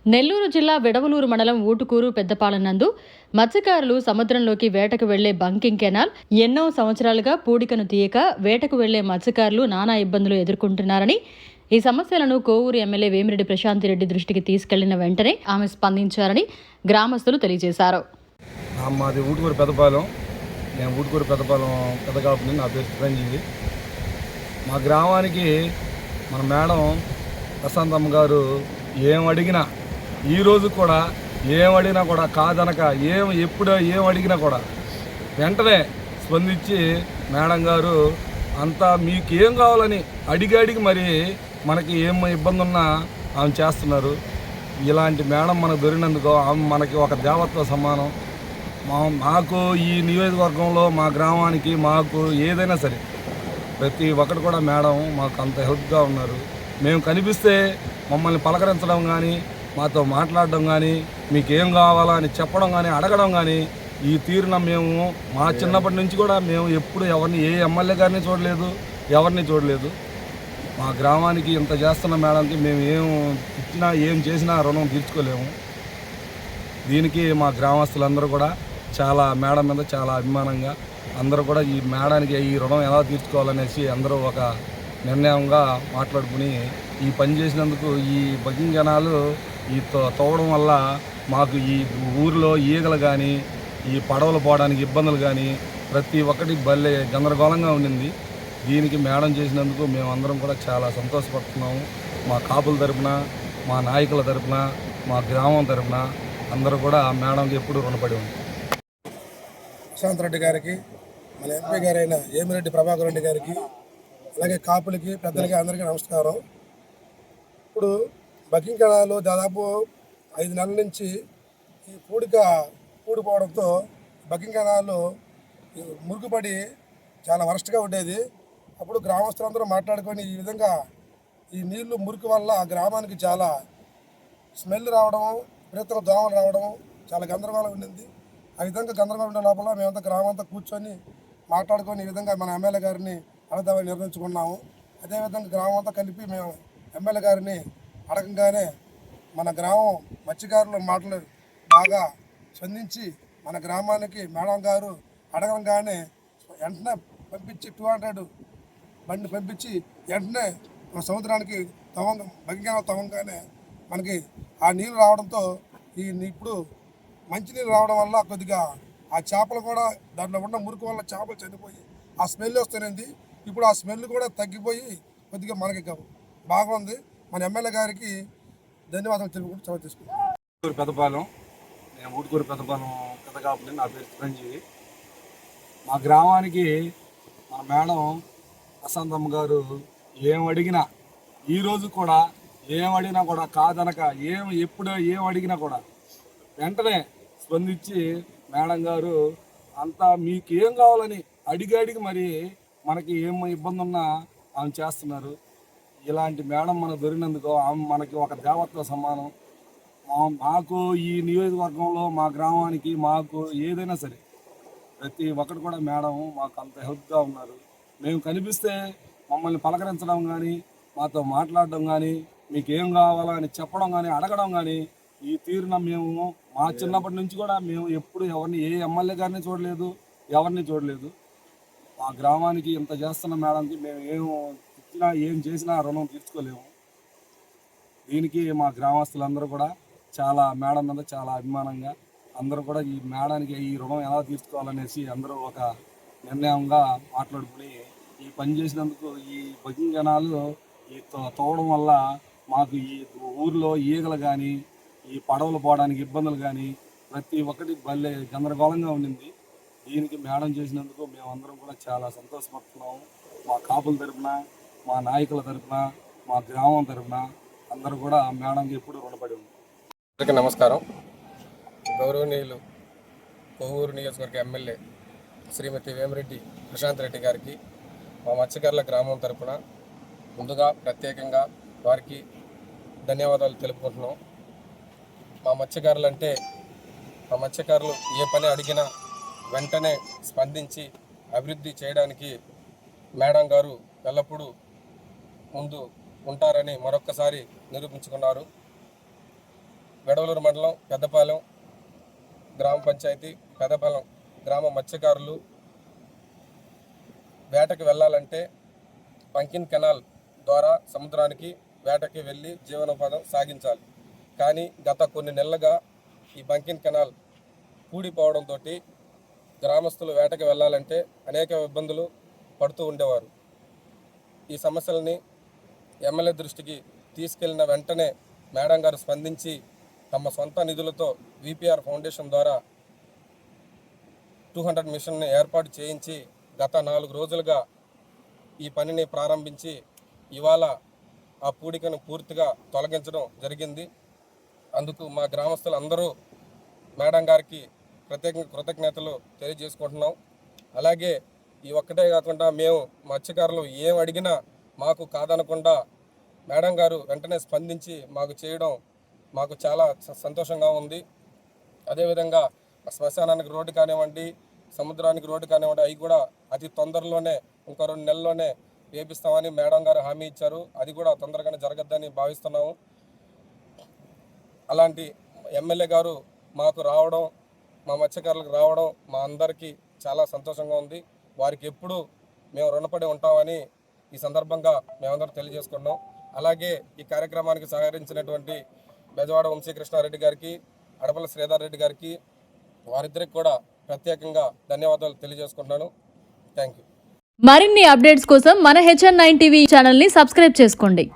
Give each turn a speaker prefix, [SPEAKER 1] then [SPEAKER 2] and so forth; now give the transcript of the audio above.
[SPEAKER 1] నెల్లూరు జిల్లా వెడవలూరు మండలం ఊటుకూరు పెద్దపాలెం నందు మత్స్యకారులు సముద్రంలోకి వేటకు వెళ్లే బంకింగ్ కెనాల్ ఎన్నో సంవత్సరాలుగా పూడికను తీయక వేటకు వెళ్లే మత్స్యకారులు నానా ఇబ్బందులు ఎదుర్కొంటున్నారని, ఈ సమస్యలను కోవూరు ఎమ్మెల్యే వేమిరెడ్డి ప్రశాంతిరెడ్డి దృష్టికి తీసుకెళ్లిన వెంటనే ఆమె స్పందించారని గ్రామస్తులు తెలియజేశారు.
[SPEAKER 2] మాది ఊటుకూరు పెద్దపాలెం. నేను ఊటుకూరు పెద్దపాలెం పెద్దకాపుని, నా పేరు చిరంజీవి. మా గ్రామానికి మన మేడం ప్రశాంతమ్మ గారు ఏం అడిగినా, ఈరోజు కూడా ఏం అడిగినా కూడా కాదనక, ఎప్పుడు ఏం అడిగినా కూడా వెంటనే స్పందించి మేడం గారు అంతా మీకు ఏం కావాలని అడిగి మరి మనకి ఏం ఇబ్బంది ఉన్నా ఆమె చేస్తున్నారు. ఇలాంటి మేడం మనకు దొరికినందుకు ఆమె మనకి ఒక దేవతతో సమానం. మాకు ఈ నియోజకవర్గంలో మా గ్రామానికి మాకు ఏదైనా సరే ప్రతి ఒక్కటి కూడా మేడం మాకు అంత హెల్ప్గా ఉన్నారు. మేము కనిపిస్తే మమ్మల్ని పలకరించడం కానీ, మాతో మాట్లాడడం కానీ, మీకేం కావాలా అని చెప్పడం కానీ, అడగడం కానీ, ఈ తీరున మేము మా చిన్నప్పటి నుంచి కూడా మేము ఎప్పుడు ఎవరిని ఏ ఎమ్మెల్యే గారిని చూడలేదు, ఎవరిని చూడలేదు. మా గ్రామానికి ఇంత చేస్తున్న మేడంకి మేము ఏం ఇచ్చినా ఏం చేసినా రుణం తీర్చుకోలేము. దీనికి మా గ్రామస్తులందరూ కూడా చాలా మేడం మీద చాలా అభిమానంగా అందరూ కూడా ఈ మేడానికి ఈ రుణం ఎలా తీర్చుకోవాలనేసి అందరూ ఒక నిర్ణయంగా మాట్లాడుకుని ఈ పని చేసినందుకు ఈ బకింగ్ జనాలు ఈ తవ్వడం వల్ల మాకు ఈ ఊరిలో ఈగలు కానీ, ఈ పడవలు పోవడానికి ఇబ్బందులు కానీ ప్రతి ఒక్కటి భలే గందరగోళంగా ఉండింది. దీనికి మేడం చేసినందుకు మేమందరం కూడా చాలా సంతోషపడుతున్నాము. మా కాపుల తరపున, మా నాయకుల తరపున, మా గ్రామం తరపున అందరూ కూడా మేడంకి ఎప్పుడు రుణపడి ఉంది.
[SPEAKER 3] ప్రశాంత్ రెడ్డి గారికి, మన ఎంపీ గారైన వేమిరెడ్డి ప్రభాకర్ రెడ్డి గారికి, అలాగే కాపులకి, పెద్దలకి అందరికీ నమస్కారం. ఇప్పుడు బకింగ్ కెనాల్లో దాదాపు 5 నెలల నుంచి ఈ పూడిపోవడంతో బకింగ్ కెనాల్లో మురుగుపడి చాలా వరస్ట్గా ఉండేది. అప్పుడు గ్రామస్తులందరూ మాట్లాడుకొని ఈ విధంగా ఈ నీళ్లు మురికి వల్ల గ్రామానికి చాలా స్మెల్ రావడం, విపరీతంగా దోమలు రావడం, చాలా గందరగోళం ఉండింది. ఆ విధంగా గందరగోళం ఉండే లోపల మేమంతా గ్రామంతా కూర్చొని మాట్లాడుకొని ఈ విధంగా మన ఎమ్మెల్యే గారిని అడగదామని నిర్ణయించుకున్నాము. అదేవిధంగా గ్రామం అంతా కలిపి మేము ఎమ్మెల్యే గారిని అడగంగానే మన గ్రామం మత్స్యకారుల మాటలు బాగా స్పందించి మన గ్రామానికి మేడం గారు అడగంగానే వెంటనే పంపించి 200 బండి పంపించి వెంటనే సముద్రానికి బకింగ్ తవ్వంగానే మనకి ఆ నీళ్ళు రావడంతో ఇప్పుడు మంచినీళ్ళు రావడం వల్ల కొద్దిగా ఆ చేపలు కూడా దాంట్లో ఉన్న మురికి వల్ల చేపలు చనిపోయి ఆ స్మెల్ వస్తున్నది. ఇప్పుడు ఆ స్మెల్ కూడా తగ్గిపోయి కొద్దిగా మనకి బాగుంది. మన ఎమ్మెల్యే గారికి ధన్యవాదాలు తెలుపుకుంటూ చదువు తీసుకుంటాం.
[SPEAKER 2] పెద్దపాలెం, నేను ఊటుకూరు పెద్దపాలెం పెద్దకాపుని, నా పేరు చిరంజీవి. మా గ్రామానికి మన మేడం ప్రశాంతమ్మ గారు ఏం అడిగినా, ఈరోజు కూడా ఏం అడిగినా కూడా కాదనక, ఎప్పుడు ఏం అడిగినా కూడా వెంటనే స్పందించి మేడం గారు అంతా మీకు ఏం కావాలని అడిగి మరి మనకి ఏం ఇబ్బంది ఉన్నా ఆమె చేస్తున్నారు. ఇలాంటి మేడం మనకు దొరికినందుకు ఆమె మనకి ఒక దేవతతో సమానం. మాకు ఈ నియోజకవర్గంలో మా గ్రామానికి మాకు ఏదైనా సరే ప్రతి ఒక్కటి కూడా మేడం మాకు అంత హెల్ప్గా ఉన్నారు. మేము కనిపిస్తే మమ్మల్ని పలకరించడం కానీ, మాతో మాట్లాడడం కానీ, మీకేం కావాలా అని చెప్పడం కానీ, అడగడం కానీ, ఈ తీరున మేము మా చిన్నప్పటి నుంచి కూడా మేము ఎప్పుడు ఎవరిని ఏ ఎమ్మెల్యే గారిని చూడలేదు, ఎవరిని చూడలేదు. మా గ్రామానికి ఇంత చేస్తున్న మేడంకి మేము ఏం ఇచ్చినా ఏం చేసినా రుణం తీర్చుకోలేము. దీనికి మా గ్రామస్తులందరూ కూడా చాలా మేడం మీద చాలా అభిమానంగా అందరూ కూడా ఈ మేడానికి ఈ రుణం ఎలా తీర్చుకోవాలనేసి అందరూ ఒక నిర్ణయంగా మాట్లాడుకుని ఈ పని చేసినందుకు ఈ బకింగ్ జనాలు ఈ తవ్వడం వల్ల మాకు ఈ ఊరిలో ఈగలు కానీ, ఈ పడవలు పోవడానికి ఇబ్బందులు కానీ ప్రతి ఒక్కటి భలే గందరగోళంగా ఉండింది. దీనికి మేడం చేసినందుకు మేమందరం కూడా చాలా సంతోషపడుతున్నాము. మా కాపుల తరపున, మా నాయకుల తరపున, మా గ్రామం తరపున అందరూ కూడా మేడంకి ఎప్పుడు రుణపడి ఉంది.
[SPEAKER 4] అందరికీ నమస్కారం. గౌరవనీయులు కోవూరు నియోజకవర్గ ఎమ్మెల్యే శ్రీమతి వేమిరెడ్డి ప్రశాంత్ రెడ్డి గారికి మా మత్స్యకారుల గ్రామం తరపున ముందుగా ప్రత్యేకంగా వారికి ధన్యవాదాలు తెలుపుకుంటున్నాం. మా మత్స్యకారులు ఏ పని అడిగినా వెంటనే స్పందించి అభివృద్ధి చేయడానికి మేడం గారు ఎల్లప్పుడూ ముందు ఉంటారని మరొక్కసారి నిరూపించుకున్నారు. వెడవలూరు మండలం పెద్దపాలెం గ్రామ పంచాయతీ పెద్దపాలెం గ్రామ మత్స్యకారులు వేటకి వెళ్ళాలంటే పంకిన్ కెనాల్ ద్వారా సముద్రానికి వేటకి వెళ్ళి జీవనోపాధం సాగించాలి. కానీ గత కొన్ని నెలలుగా ఈ పంకిన్ కెనాల్ కూడిపోవడంతో గ్రామస్తులు వేటకి వెళ్ళాలంటే అనేక ఇబ్బందులు పడుతూ ఉండేవారు. ఈ సమస్యలని ఎమ్మెల్యే దృష్టికి తీసుకెళ్లిన వెంటనే మేడం గారు స్పందించి తమ సొంత నిధులతో విపిఆర్ ఫౌండేషన్ ద్వారా 200 మిషన్ని ఏర్పాటు చేయించి గత 4 రోజులుగా ఈ పనిని ప్రారంభించి ఇవాళ ఆ పూడికను పూర్తిగా తొలగించడం జరిగింది. అందుకు మా గ్రామస్తులు అందరూ మేడం గారికి కృతజ్ఞతలు తెలియజేసుకుంటున్నాం. అలాగే ఈ ఒక్కటే కాకుండా మేము మత్స్యకారులు ఏం అడిగినా మాకు కాదనకుండా మేడం గారు వెంటనే స్పందించి మాకు చేయడం మాకు చాలా సంతోషంగా ఉంది. అదేవిధంగా శ్మశానానికి రోడ్డు కానివ్వండి, సముద్రానికి రోడ్డు కానివ్వండి, అవి కూడా అతి తొందరలోనే ఇంకో 2 నెలల్లోనే వేపిస్తామని మేడం గారు హామీ ఇచ్చారు. అది కూడా తొందరగానే జరగద్దని భావిస్తున్నాము. అలాంటి ఎమ్మెల్యే గారు మాకు రావడం, మా మత్స్యకారులకు రావడం మా అందరికీ చాలా సంతోషంగా ఉంది. వారికి ఎప్పుడూ మేము రుణపడి ఉంటామని ఈ సందర్భంగా మేమందరం తెలియజేసుకున్నాం. అలాగే ఈ కార్యక్రమానికి సహకరించినటువంటి బెజవాడ వంశీకృష్ణారెడ్డి గారికి, అడపల శ్రీధర్ రెడ్డి గారికి, వారిద్దరికి కూడా ప్రత్యేకంగా ధన్యవాదాలు తెలియజేసుకుంటున్నాను. Thank you.
[SPEAKER 1] మరిన్ని అప్డేట్స్ కోసం మన HN9 టీవీ ఛానల్ని సబ్స్క్రైబ్ చేసుకోండి.